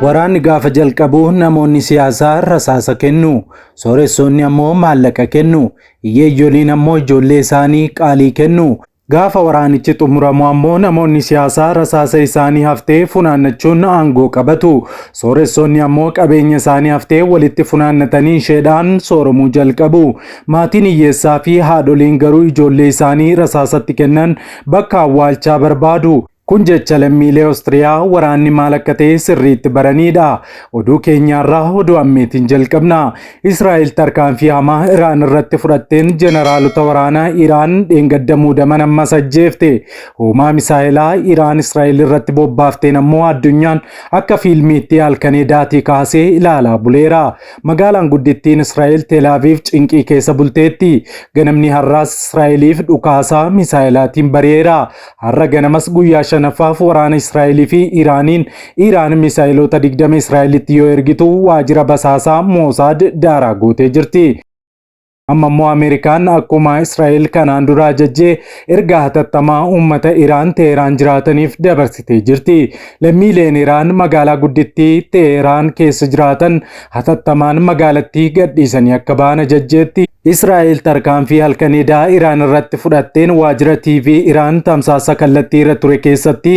Waraanni gaafa jalqabu namoonni siyaasaa rasaasa kennu, sooressonni ammoo maallaqa kennu, hiyyeeyyoliin ammoo ijoollee isaanii qaalii kennu. Gaafa waraanichi xumuramu ammoo namoonni siyaasaa rasaasa isaanii haftee funaannachuun aangoo qabatu. Sooressonni ammoo qabeenya isaanii haftee walitti funaannatanii isheedhaan sooromuu jalqabu. Maatiin hiyyeessaa fi haadholiin garuu ijoollee isaanii rasaasatti kennan bakka awwaalchaa barbaadu. Kun jecha lammiilee Oostiriyaa waraanni maal akka ta'e sirriitti baranidha. Oduu keenyaarraa oduu ammeetiin jalqabna. Israa'el tarkaanfii hamaa Iraan irratti fudhatteen jeneraalota waraanaa Iraan dheengadda muudaman ammas ajjeefte. Hoomaa misaa'ilaa Iraan Israa'el irratti bobbaafteen ammoo addunyaan akka fiilmiitti halkanii daatii kaasee ilaalaa buleera. Magaalaan guddittiin Israa'el Tel Aviv cinqii keessa bulteetti. Ganamni har'aas Israa'eliif dhukaasaa misaa'ilaatiin bari'eera. Har'a ganamas guyyaa shanaffaaf waraana Israa'elii fi Iraan misaa'ilota 20 Israa'elitti yoo ergitu waajjira basaasaa Mosaad daaraa gootee jirti. Amma immoo Ameerikaan akkuma Israa'el kanaan dura ajajjee ergaa hatattamaa uummata Iraan Teheraan jiraataniif dabarsitee jirti. Lammiileen Iraan magaalaa guddittii Teheraan keessa jiraatan hatattamaan magaalattii gadhiisanii akka ba'an ajajjeetti. Israa'el tarkaanfii halkaniidaa Iraan irratti fudhatteen waajjira TV Iraan tamsaasa kallattii irra ture keessatti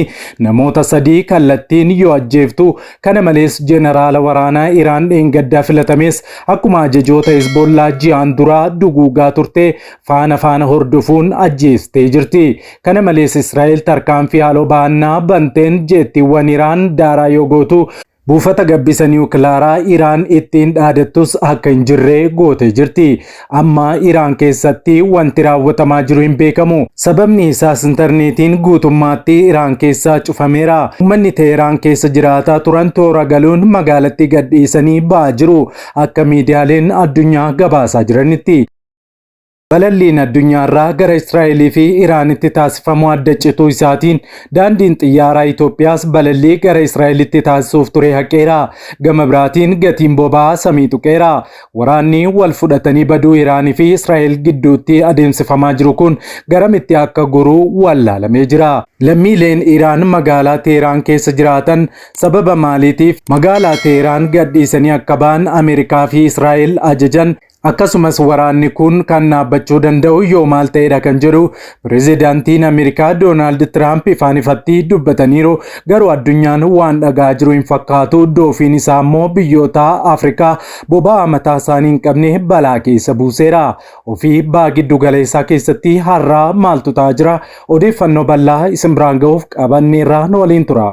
namoota 3 kallattiin yoo ajjeeftu, kana malees jeneraala waraanaa Iraan dheengaddaa filatames akkuma ajajoota Hezbollaa ji'aan duraa duguugaa turte faana hordofuun ajjeestee jirti. Kana malees Israa'el tarkaanfii haaloo bahannaa banteen jeettiiwwan Iraan daaraa yoo gootu buufata gabbisa niwukilaaraa Iraan ittiin dhaadattus akka hin jirre gootee jirti. Amma Iraan keessatti wanti raawwatamaa jiru hin beekamu. Sababni isaas intarneetiin guutummaatti Iraan keessaa cufameera. Uummanni Teheraan keessa jiraataa turan toora galuun magaalattii gadhiisanii ba'aa jiru akka miidiyaaleen addunyaa gabaasaa jiranitti. Balalliin addunyaarraa gara Israa'elii fi Iraanitti taasifamu adda cituu isaatiin daandiin xiyyaaraa Itoophiyaas balallii gara Israa'elitti taasisuuf ture haqeera. Gama biraatiin gatiin boba'aa samii tuqeera. Waraanni wal fudhatanii baduu Iraanii fi Israa'el gidduutti adeemsifamaa jiru kun garamitti akka goru wallaalamee jira. Lammiileen Iraan magaalaa Teheraan keessa jiraatan sababa maaliitiif magaalaa Teheraan gadhiisanii akka ba'an Ameerikaa fi Israa'el ajajan, akkasumas waraanni kun kan dhaabbachuu danda'u yoo maal ta'edha kan jedhu pirezidaantiin Ameerikaa Doonaald Tiraamp ifaan ifatti dubbataniiru. Garuu addunyaan waan dhagaa jiru hin fakkaatu. Doofiin isaa immoo biyyoota Afrikaa boba'aa mataa isaanii hin qabne balaa keessa buuseera. Ofii ba'aa giddu galeessaa keessatti har'aa maaltu ta'aa jira? Odeeffannoo bal'aa isin biraan ga'uuf qabanneerraa nu waliin tura.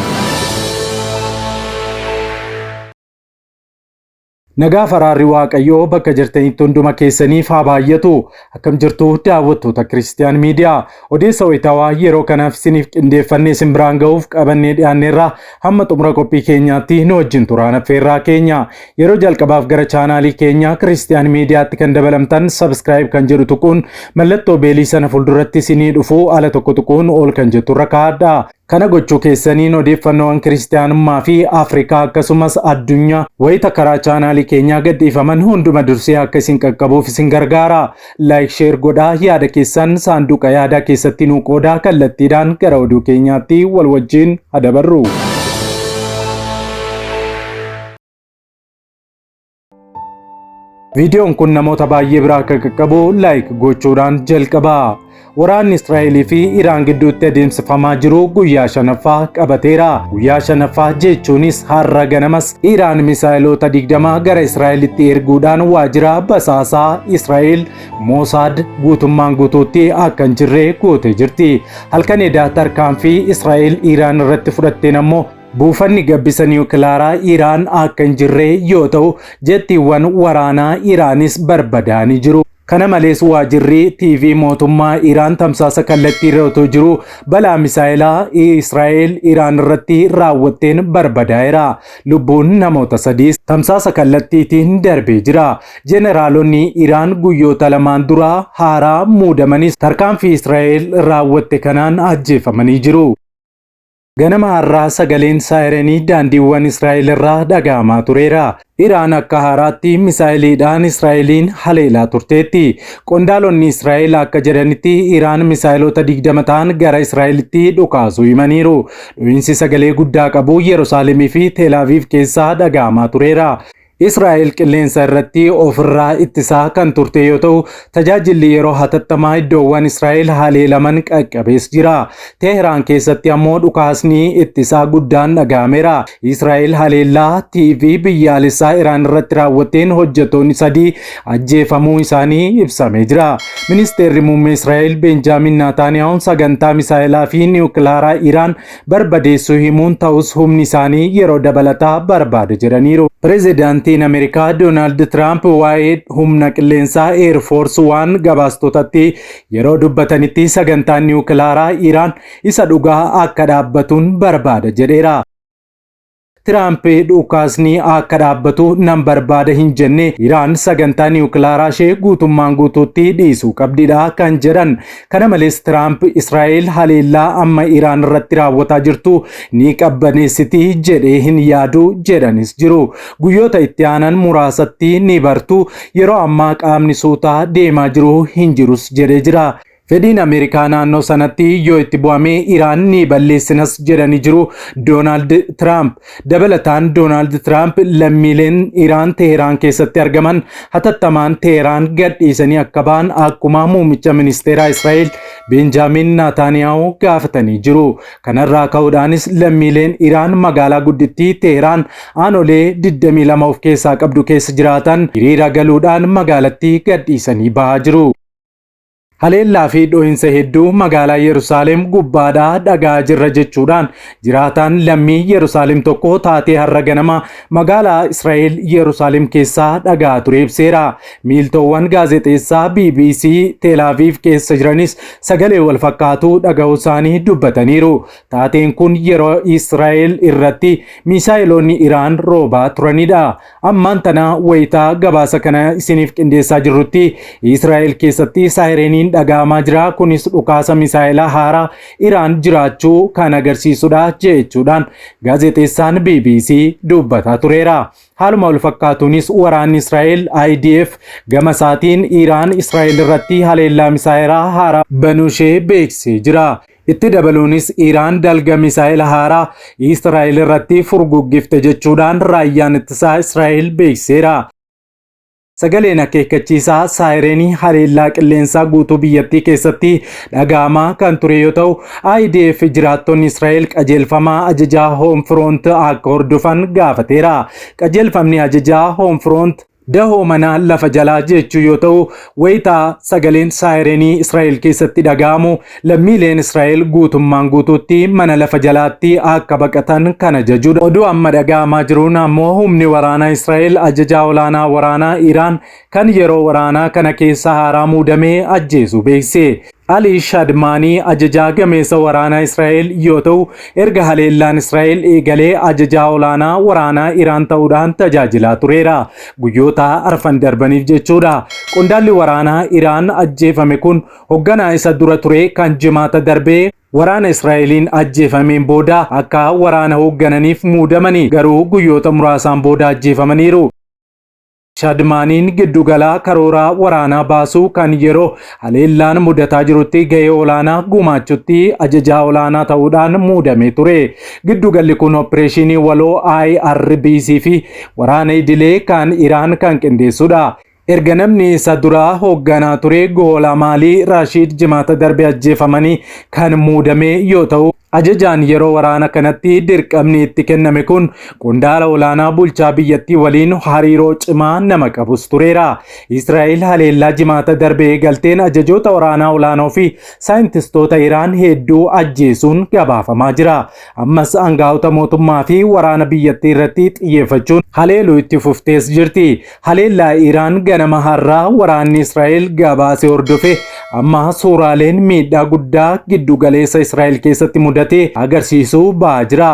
Nagaa faraarri Waaqayyoo bakka jirtanitti hunduma keessaniif haa baay'atu. Akkam jirtu daawwattoota Kiristiyaan Miidiyaa. Odeessa wayitaawaa yeroo kanaaf isiniif qindeeffannee isin biraan ga'uuf qabannee dhiyaanneerra. Hamma xumura qophii keenyaatti nu wajjin turaan affeerraa keenya. Yeroo jalqabaaf gara chaanaalii keenya Kiristiyaan Miidiyaatti kan dabalamtan subscribe kan jedhu tuquun mallattoo beelii sana fuulduratti isinii dhufu ala tokko tuquun ol kan jettu irra kaa'adha. Kana gochuu keessaniin odeeffannoowwan kiristiyaanummaa fi Afrikaa akkasumas addunyaa wayita karaa chaanaalii keenyaa gadhiifaman hunduma dursee akka isin qaqqabuuf isin gargaara. Like, share godhaa, yaada keessan saanduqa yaadaa keessatti nuu qoodaa. Kallattiidhaan gara oduu keenyaatti wal wajjin hadabarru. Viidiyoon kun namoota baay'ee biraa akka qaqqabu like gochuudhaan jalqabaa. Waraanni Israa'elii fi Iraan gidduutti adeemsifamaa jiru guyyaa shanaffaa qabateera. Guyyaa shanaffaa jechuunis har'a ganamas Iraan misaa'ilota 20 gara Israa'elitti erguudhaan waajjira basaasaa Israa'el Mosaad guutummaan guutuutti akka hin jirre gootee jirti. Halkan edaa tarkaanfii Israa'el Iraan irratti fudhatteen ammoo buufanni gabbisa niwukilaaraa Iraan akka hin jirre yoo ta'u, jettiiwwan waraanaa Iraanis barbadaanii jiru. Kana malees waajjirri TV mootummaa Iraan tamsaasa kallattii irra otoo jiru balaa misaa'ilaa Israa'el Iraan irratti raawwatteen barbadaa'eera. Lubbuun namoota 3 tamsaasa kallattiitiin darbee jira. Jeneraalonni Iraan guyyoota lamaan dura haaraa muudamanis tarkaanfii Israa'el raawwatte kanaan ajjeefamanii jiru. Ganama har'aa sagaleen saayirenii daandiiwwan Israa'el irraa dhaga'amaa tureera. Iraan akka haaraatti misaayiliidhaan Israa'eliin haleelaa turteetti. Qondaalonni Israa'el akka jedhanitti Iraan misaayilota 20 ta'an gara Israa'elitti dhukaasuu himaniiru. Dhu'iinsi sagalee guddaa qabu Yerusaalemii fi Teel Aviv keessaa dhaga'amaa tureera. Israa'el qilleensa irratti ofirraa ittisaa kan turte yoo ta'u, tajaajilli yeroo hatattamaa iddoowwan Israa'el haleelaman qaqqabees jira. Teheraan keessatti ammoo dhukaasni ittisaa guddaan dhaga'ameera. Israa'el haleellaa TV biyyaalessaa Iraan irratti raawwatteen hojjettoonni 3 ajjeefamuu isaanii ibsamee jira. Ministeerri muummee Israa'el Benjaamin Naataaniyahuun sagantaa misaayilaa fi niwukilaaraa Iraan barbadeessuu himuun ta'us humni isaanii yeroo dabalataa barbaada jedhaniiru. Pireezidaantiin Ameerikaa Doonaald Tiraamp waa'ee humna qilleensaa Air Force One gabaastotatti yeroo dubbatanitti sagantaan niwukilaaraa Iraan isa dhugaa akka dhaabbatuun barbaada jedheera. Tiraamp dhukaasni akka dhaabbatu nan barbaada hin jenne Iraan sagantaa niwukilaaraa ishee guutummaan guutuutti dhiisuu qabdidha kan jedhan. Kana malees Tiraamp Israa'el haleellaa amma Iraan irratti raawwataa jirtu ni qabbaneessiti jedhee hin yaadu jedhanis jiru. Guyyoota itti aanan muraasatti ni bartu, yeroo ammaa qaamni suutaa deemaa jiru hin jirus jedhee jira. Fedhiin Ameerikaa naannoo sanatti yoo itti bu'amee Iraan ni balleessinas jedhanii jiru Doonaald Tiraamp. Dabalataan Doonaald Tiraamp lammiileen Iraan Teheraan keessatti argaman hatattamaan Teheraan gadhiisanii akka ba'an akkuma muummicha ministeeraa Israa'el Benjaamin Naataaniyaahuu gaafatanii jiru. Kanarraa ka'uudhaanis lammiileen Iraan magaalaa guddittii Teheraan aanolee 22 of keessaa qabdu keessa jiraatan hiriira galuudhaan magaalattii gadhiisanii bahaa jiru. Haleellaa fi dho'insa hedduu magaalaa Yerusaalem gubbaadhaa dhagaa jirra jechuudhaan jiraataan lammii Yerusaalem tokko taatee har'a ganama magaalaa Israa'el Yerusaalem keessaa dhagaa ture ibseera. Miiltoowwan gaazexeessaa BBC Teel Aviv keessa jiranis sagalee wal fakkaatu dhaga'uu isaanii dubbataniiru. Taateen kun yeroo Israa'el irratti miisaayiloonni Iraan roobaa turanidha. Ammaan tana wayitaa gabaasa kana isiniif qindeessaa jirrutti Israa'el keessatti saayireniin dhaga'amaa jira. Kunis dhukaasa misaayilaa haaraa Iraan jiraachuu kan agarsiisudha jechuudhaan gaazexeessaan BBC dubbataa tureera. Haaluma wal fakkaatuunis waraanni Israa'el IDF gama isaatiin Iraan Israa'el irratti haleellaa misaayilaa haaraa banuushee beeksisee jira. Itti dabaluunis Iraan dalga misaayila haaraa Israa'el irratti furguggifte jechuudhaan raayyaan ittisaa Israa'el beeksiseera. Sagaleen akeekkachiisaa saayirenii haleellaa qilleensaa guutuu biyyattii keessatti dhaga'amaa kan ture yoo ta'u, IDF jiraattonni Israa'el qajeelfamaa ajajaa Home Front akka hordofan gaafateera. Qajeelfamni ajajaa Home Front dahoo manaa lafa jalaa jechuu yoo ta'u, wayitaa sagaleen saayirenii Israa'el keessatti dhaga'amu lammiileen Israa'el guutummaan guutuutti mana lafa jalaatti akka baqatan kan ajajudha. Oduu amma dhaga'amaa jiruun ammoo humni waraanaa Israa'el ajajaa olaanaa waraanaa Iraan kan yeroo waraanaa kana keessa haaraa muudamee ajjeesuu beeksise. Ali Shadmaanii ajajaa gameessa waraanaa Israa'el yoo ta'u, erga haleellaan Israa'el eegalee ajajaa olaanaa waraanaa Iraan ta'uudhaan tajaajilaa tureera. Guyyoota arfan darbaniif jechuudha. Qondaalli waraanaa Iraan ajjeefame kun hoogganaa isa dura ture kan jimaata darbee waraana Israa'eliin ajjeefameen booda akka waraana hooggananiif muudamanii garuu guyyoota muraasaan booda ajjeefamaniiru. Shadmaaniin giddugalaa karooraa waraanaa baasuu kan yeroo haleellaan mudataa jirutti gahee olaanaa gumaachutti ajajaa olaanaa ta'uudhaan muudamee ture. Giddugalli kun opereeshinii waloo IRBC fi waraana idilee kan Iraan kan qindeessudha. Erga namni isa duraa hoogganaa ture Goola Maalii Rashid jimaata darbe ajjeefamanii kan muudame yoo ta'u, ajajaan yeroo waraana kanatti dirqamni itti kenname kun qondaala olaanaa bulchaa biyyattii waliin hariiroo cimaa nama qabus tureera. Israa'el haleellaa jimaata darbe eegalteen ajajoota waraanaa olaanoo fi saayintistoota Iraan hedduu ajjeesuun gabaafamaa jira. Ammas aangaa'ota mootummaa fi waraana biyyattii irratti xiyyeeffachuun haleeluu itti fuftees jirti. Haleellaa Iraan ganama har'aa waraanni Israa'el gabaasee hordofe amma suuraaleen miidhaa guddaa giddu galeessa Israa'el keessatti mudate agarsiisuu ba'aa jira.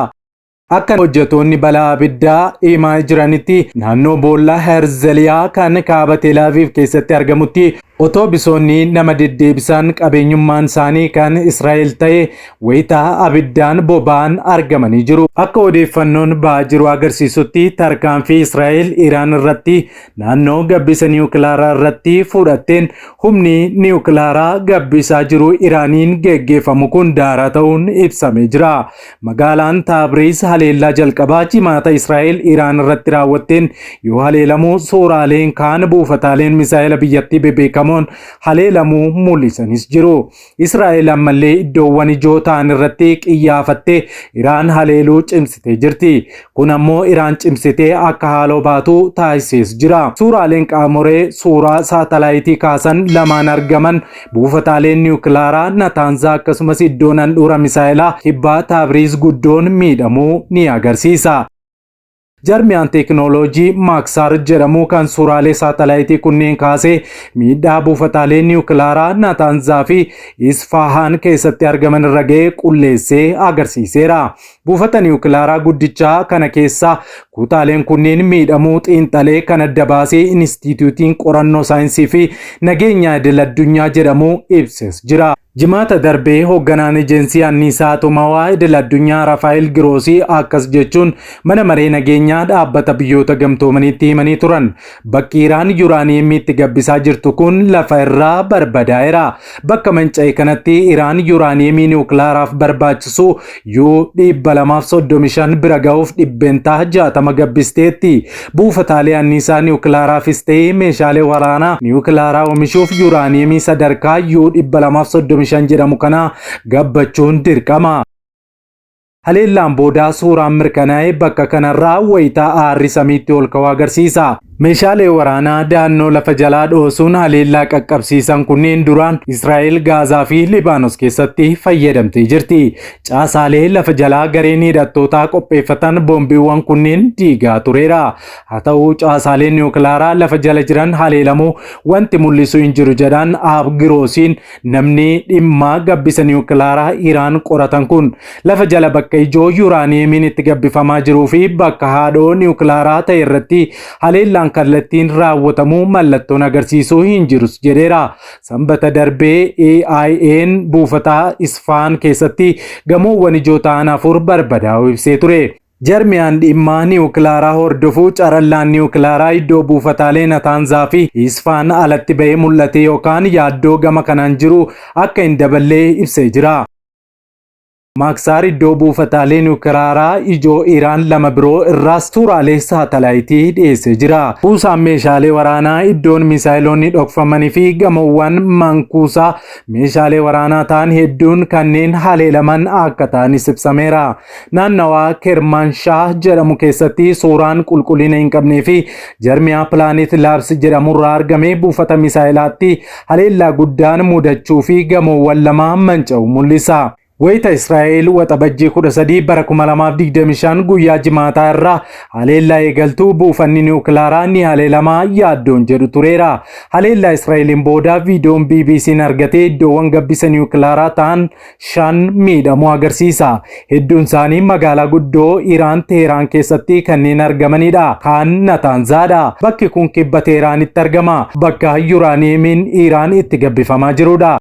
Akka hojjettoonni balaa abiddaa himaa jiranitti naannoo boolla Herzliyaa kan kaaba Teel Aviv keessatti argamutti Otoo bisoonni nama deddeebisan qabeenyummaan isaanii kan Israa'el ta'e wayitaa abiddaan boba'an argamanii jiru. Akka odeeffannoon ba'aa jiru agarsiisutti tarkaanfii Israa'el Iraan irratti naannoo gabbisa niwukilaaraa irratti fudhatteen humni niwukilaaraa gabbisaa jiru Iraaniin geggeeffamu kun daaraa ta'uun ibsamee jira. Magaalaan Taabriz haleellaa jalqabaa jimaata Israa'el Iraan irratti raawwatteen yoo haleelamu suuraaleen kaan buufataaleen misaa'ila biyyattii bebeekamu haleelamuu mul'isanis jiru. Israa'el ammallee iddoowwan ijoo ta'an irratti qiyyaafattee Iraan haleeluu cimsitee jirti. Kun ammoo Iraan cimsitee akka haaloo baatu taasisees jira. Suuraaleen qaamolee suuraa saatalaayitii kaasan lamaan argaman buufataaleen niwukilaaraa Nataanzaa akkasumas iddoon handhuura misaa'ilaa kibbaa Taabriz guddoon miidhamuu ni agarsiisa. Jarmiyaan teekinooloojii Maaksar jedhamu kan suuraalee saatalaayitii kunneen kaasee miidhaa buufataalee niwukilaaraa Nataanzaa fi Isfahaan keessatti argaman irra ga'e qulleessee agarsiiseera. Buufata niwukilaaraa guddichaa kana keessa kutaaleen kunneen miidhamuu xiinxalee kan adda baasee Inistituutiin Qorannoo Saayinsii fi Nageenya Idil-Addunyaa jedhamu ibses jira. Jimaata darbee hoogganaan ejensii anniisaa atomawaa Idil-Addunyaa Raafaayil Giroosii akkas jechuun mana maree nageenyaa dhaabbata biyyoota gamtoomaniitti himanii turan. Bakki Iraan yuuraaniyeemii itti gabbisaa jirtu kun lafa irraa barbadaa'eera. Bakka manca'e kanatti Iraan yuuraaniyeemii niwukilaaraaf barbaachisu U235 bira ga'uuf dhibbeentaa 60 gabbisteetti. Buufataalee anniisaa niwukilaaraafis ta'ee meeshaalee waraanaa niwukilaaraa oomishuuf yuuraaniyeemii sadarkaa U235 jedhamu kana gabbachuun dirqama. Haleellaan boodaa suuraan mirkanaa'e bakka kanarraa wayitaa aarri samiitti ol ka'uu agarsiisa. Meeshaalee waraanaa da'annoo lafa jalaa dhoosuun haleellaa qaqqabsiisan kunneen duraan Israa'el Gaazaa fi Libaanos keessatti fayyadamtee jirti. Caasaalee lafa jalaa gareen hidhattootaa qopheeffatan boombiiwwan kunneen diigaa tureera. Haa ta'u caasaaleen niwukilaaraa lafa jala jiran haleelamuu wanti mul'isu hin jiru jedhan Aab Giroosiin namni dhimma gabbisa niwukilaaraa Iraan qoratan kun lafa jala bakka ijoo yuuraaniyeemiin itti gabbifamaa jiruu fi bakka haadhoo niwukilaaraa ta'e irratti haleellaan kallattiin raawwatamuu mallattoon agarsiisuu hin jirus jedheera. Sanbata darbee AIA'n buufata Isfaan keessatti gamoowwan ijoo ta'an 4 barbadaa'uu ibsee ture. Jarmiyaan dhimma niwukilaaraa hordofuu carallaan niwukilaaraa iddoo buufataalee Nataanzaa fi Isfaan alatti ba'ee mul'ate yookaan yaaddoo gama kanaan jiru akka hin daballee ibsee jira. Maaksar iddoo buufataalee niwukilaaraa ijoo Iraan lama biroo irraas suuraalee saatalaayitii dhiyeessee jira. Kuusaan meeshaalee waraanaa iddoon misaayiloonni dhokfamanii fi gamoowwan mankuusaa meeshaalee waraanaa ta'an hedduun kanneen haleelaman akka ta'anis ibsameera. Naannawaa Kermanshaah jedhamu keessatti suuraan qulqullina hin qabnee fi jarmiyaa Pilaanet Laabs jedhamurraa argame buufata misaayilaatti haleellaa guddaan mudachuu fi gamoowwan lama manca'u mul'isa. Wayita Israa'el waxabajjii 13 bara 2025 guyyaa jimaataa irraa haleellaa eegaltuu buufanni niwukilaaraa ni haleelamaa yaaddoon jedhu tureera. Haleellaa Israa'eliin booda viidiyoon BBC'n argatee iddoowwan gabbisa niwukilaaraa ta'an 5 miidhamuu agarsiisa. Hedduun isaanii magaalaa guddoo Iraan Teheraan keessatti kanneen argamanidha. Kaan Nataanzaadha. Bakki kun kibba Teheraanitti argama. Bakka yuuraaniyeemiin Iraan itti gabbifamaa jirudha.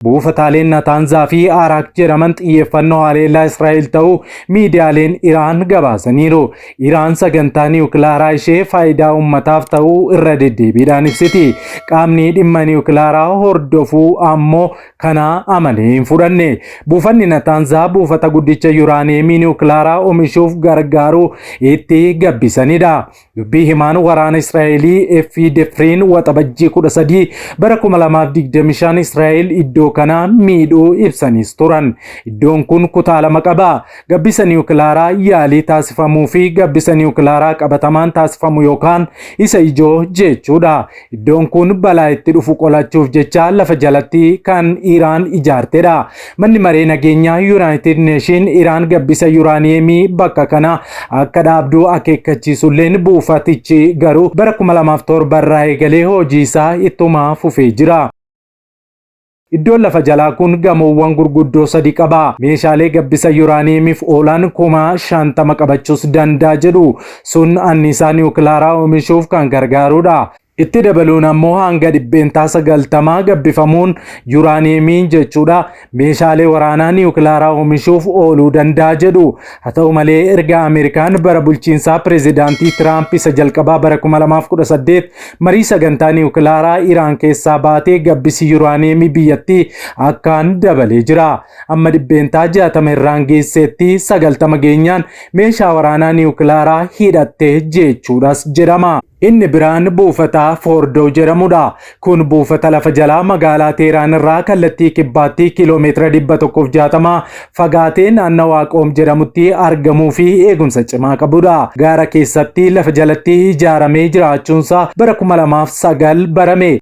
Buufataaleen Nataanzaa fi Arak jedhaman xiyyeeffannoo haleellaa Israa'el ta'uu miidiyaaleen Iraan gabaasaniiru. Iraan sagantaa niwukilaaraa ishee faayidaa uummataaf ta'uu irra deddeebiidhaan ibsiti. Qaamni dhimma niwukilaaraa hordofuu ammoo kana amanee hin fudhanne. Buufanni Nataanzaa buufata guddicha yuuraaniyeemii niwukilaaraa oomishuuf gargaaru itti gabbisanidha. Dubbii himaan waraana Israa'elii Effi Defriin waxabajjii 13 bara 2025 Israa'el iddoo kana miidhuu ibsanis turan. Iddoon kun kutaa lama qaba. Gabbisa niwukilaaraa yaalii taasifamuu fi gabbisa niwukilaaraa qabatamaan taasifamu yookaan isa ijoo jechuudha. Iddoon kun balaa itti dhufu qolachuuf jecha lafa jalatti kan Iraan ijaartedha. Manni maree nageenyaa United Nation Iraan gabbisa yuuraaniyeemii bakka kana akka dhaabduu akeekkachiisulleen buufatichi garuu bara 2007 irraa eegalee hojii isaa ittuma fufee jira. Iddoon lafa jalaa kun gamoowwan gurguddoo 3 qaba. Meeshaalee gabbisa yuuraaniyeemiif oolan 50 qabachuus danda'a jedhu sun anniisaa niwukilaaraa oomishuuf kan gargaarudha. Itti dabaluun ammoo hanga 90 gabbifamuun yuraaniyeemiin jechuudha meeshaalee waraanaa niwukilaaraa oomishuuf ooluu danda'a jedhu. Haa ta'u malee erga Ameerikaan bara bulchiinsaa pireezidaantii Tiraamp isa jalqabaa bara 2018 marii sagantaa niwukilaaraa Iraan keessaa baatee gabbisi yuraaniyeemii biyyattii akkaan dabalee jira. Amma 60 irraan geesseetti 90 geenyaan meeshaa waraanaa niwukilaaraa hidhattee jechuudhas jedhama. Inni biraan buufata Fordo jedhamudha. Kun buufata lafa jalaa magaalaa Teheraan irraa kallattii kibbaatti kiiloomeetira 160 fagaatee naannawaa Qoom jedhamutti argamuu fi eegumsa cimaa qabudha. Gaara keessatti lafa jalatti ijaaramee jiraachuunsaa bara 2009 barame.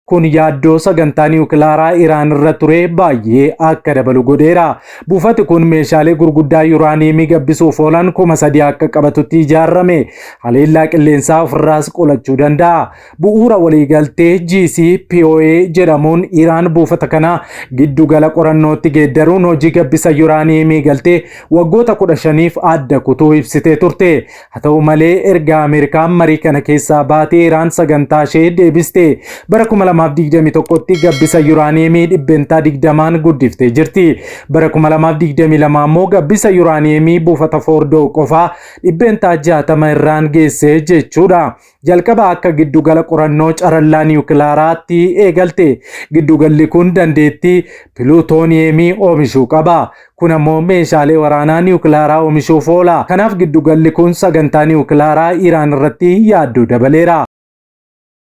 Kun yaaddoo sagantaa niwukilaaraa Iraan irra ture baay'ee akka dabalu godheera. Buufati kun meeshaalee gurguddaa yuraaniyeemii gabbisuuf oolan 3,000 akka qabatutti ijaarame. Haleellaa qilleensaa ofirraas qolachuu danda'a. Bu'uura waliigaltee JCPOA jedhamuun Iraan buufata kana giddugala qorannootti geeddaruun hojii gabbisa yuraaniyeemii galtee waggoota 15f adda kutuu ibsitee turte. Haa ta'u malee erga Ameerikaan marii kana keessaa baatee Iraan sagantaa ishee deebiste. Bara 2021tti gabbisa yuraaniyeemii 20% guddiftee jirti. Bara 2022 ammoo gabbisa yuraaniyeemii buufata Fordo qofaa 60 irraan geesse jechuudha. Jalqaba akka giddugala qorannoo carallaa niwukilaaraatti eegalte. Giddugalli kun dandeettii piluutooniyeemii oomishuu qaba. Kun ammoo meeshaalee waraanaa niwukilaaraa oomishuuf oola. Kanaaf giddugalli kun sagantaa niwukilaaraa Iraan irratti yaaddoo dabaleera.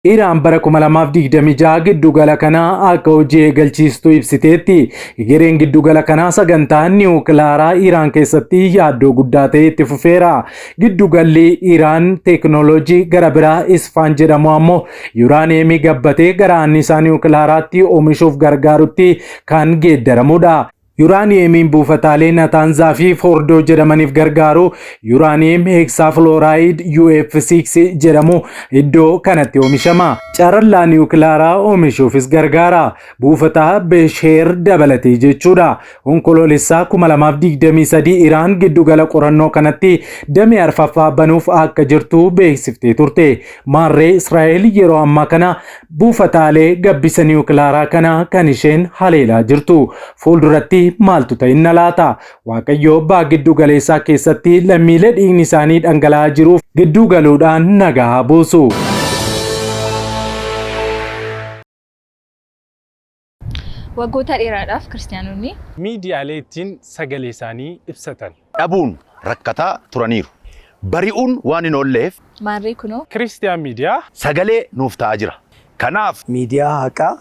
Iraan bara 2026 giddugala kana akka hojii eegalchiistuu ibsiteetti. Egereen giddugala kana sagantaa niwukilaaraa Iraan keessatti yaaddoo guddaa ta'e itti fufeera. Giddugalli Iraan teeknooloojii gara biraa Isfaan jedhamu ammoo yuraaniyeemii gabbatee gara anniisaa niwukilaaraatti oomishuuf gargaarutti kan geeddaramudha. Yuraaniyeemiin buufataalee Natanzaa fi Fordo jedhamaniif gargaaru yuraaniyeem heksafluoraayid UF6 jedhamu iddoo kanatti oomishama. Carallaa niwukilaaraa oomishuufis gargaara. Buufata Besheer dabalatee jechuudha. Onkoloolessaa 2023 Iraan giddugala qorannoo kanatti damee arfaffaa banuuf akka jirtu beeksiftee turte. Maarree Israa'el yeroo ammaa kana buufataalee gabbisa niwukilaaraa kana kan isheen haleelaa jirtu. Fuulduratti maaltu ta'inna laata? Waaqayyo abbaa giddu galeessaa keessatti lammiilee dhiigni isaanii dhangala'aa jiruuf giddu galuudhaan nagaa buusu. Waggoota dheeraadhaaf kiristaanonni miidiyaalee ittiin sagalee isaanii ibsatan dhabuun rakkataa turaniiru. Bari'uun waan hin oolleef maarree kunoo Kiristiyaan miidiyaa sagalee nuuf ta'aa jira. Kanaaf miidiyaa haqaa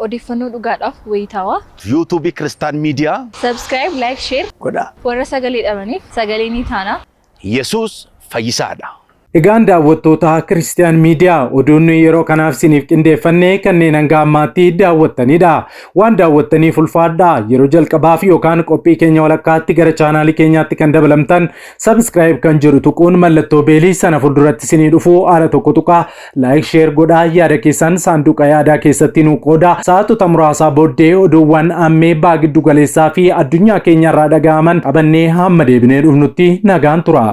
odeeffannoo dhugaadhaaf wayitaawaa YouTube Kiristaan Miidiyaa subscribe, like, share godhaa. warra sagalee dhabaniif sagalee ni taana. Yesuus fayyisaadha. Egaan daawwattoota Kiristiyaan miidiyaa oduun yeroo kanaaf isiniif qindeeffannee kanneen hanga ammaatti daawwattanidha. Waan daawwattaniif ulfaadhaa. Yeroo jalqabaaf yookaan qophii keenya walakkaatti gara chaanaalii keenyaatti kan dabalamtan subscribe kan jedhu tuquun mallattoo beelii sana fuulduratti isinii dhufu aara tokko tuqaa like share godhaa. Yaada keessan saanduqa yaadaa keessatti nu qoodaa. Sa'aatota muraasaa booddee oduuwwan ammee baa giddu galeessaa fi addunyaa keenyarraa dhaga'aman qabannee hamma deebinee dhufnutti nagaan tura.